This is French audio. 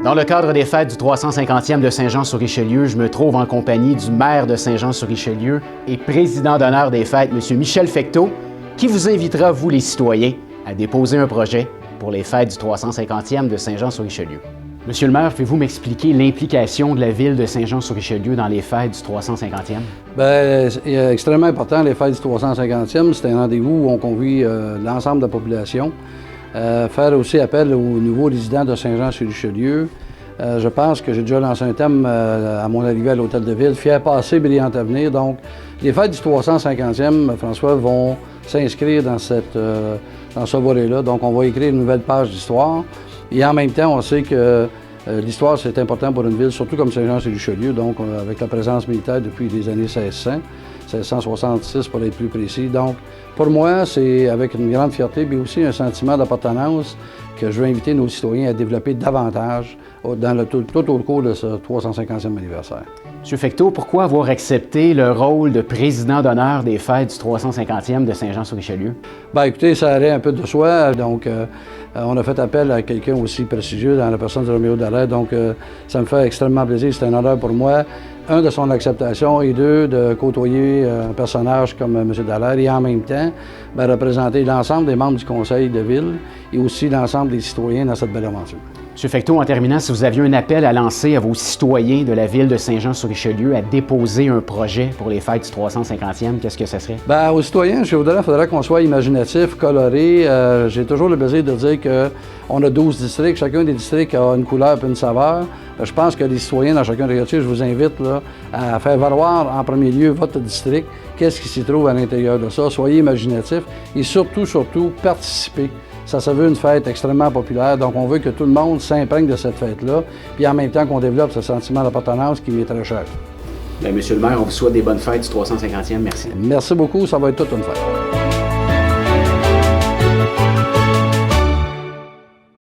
Dans le cadre des fêtes du 350e de Saint-Jean-sur-Richelieu, je me trouve en compagnie du maire de Saint-Jean-sur-Richelieu et président d'honneur des fêtes, M. Michel Fecteau, qui vous invitera, vous les citoyens, à déposer un projet pour les fêtes du 350e de Saint-Jean-sur-Richelieu. Monsieur le maire, pouvez-vous m'expliquer l'implication de la ville de Saint-Jean-sur-Richelieu dans les fêtes du 350e? Bien, c'est extrêmement important, les fêtes du 350e. C'est un rendez-vous où on convie l'ensemble de la population. Faire aussi appel aux nouveaux résidents de Saint-Jean-sur-Richelieu. Je pense que j'ai déjà lancé un thème à mon arrivée à l'Hôtel de Ville, Fier passé, brillant avenir. Donc, les fêtes du 350e, François, vont s'inscrire dans ce volet-là. Donc, on va écrire une nouvelle page d'histoire. Et en même temps, on sait que l'histoire, c'est important pour une ville, surtout comme Saint-Jean-sur-Richelieu, donc avec la présence militaire depuis les années 1600, 1666 pour être plus précis. Donc, pour moi, c'est avec une grande fierté, mais aussi un sentiment d'appartenance que je veux inviter nos citoyens à développer davantage tout au cours de ce 350e anniversaire. M. Fecteau, pourquoi avoir accepté le rôle de président d'honneur des fêtes du 350e de Saint-Jean-sur-Richelieu? Bien, écoutez, ça allait un peu de soi. Donc, on a fait appel à quelqu'un aussi prestigieux dans la personne de Roméo Dallaire. Donc, ça me fait extrêmement plaisir. C'est un honneur pour moi. Un, de son acceptation, et deux, de côtoyer un personnage comme M. Dallaire et en même temps, bien, représenter l'ensemble des membres du conseil de ville et aussi l'ensemble des citoyens dans cette belle aventure. M. Fecteau, en terminant, si vous aviez un appel à lancer à vos citoyens de la ville de Saint-Jean-sur-Richelieu à déposer un projet pour les fêtes du 350e, qu'est-ce que ce serait? Bien, aux citoyens, je voudrais, il faudrait qu'on soit imaginatif, coloré. J'ai toujours le plaisir de dire qu'on a 12 districts. Chacun des districts a une couleur et une saveur. Je pense que les citoyens dans chacun des quartiers, je vous invite là, à faire valoir en premier lieu votre district, qu'est-ce qui s'y trouve à l'intérieur de ça. Soyez imaginatifs et surtout, participez. Ça se veut une fête extrêmement populaire, donc on veut que tout le monde s'imprègne de cette fête-là, puis en même temps qu'on développe ce sentiment d'appartenance qui m'est très cher. Bien, Monsieur le maire, on vous souhaite des bonnes fêtes du 350e. Merci. Merci beaucoup, ça va être toute une fête.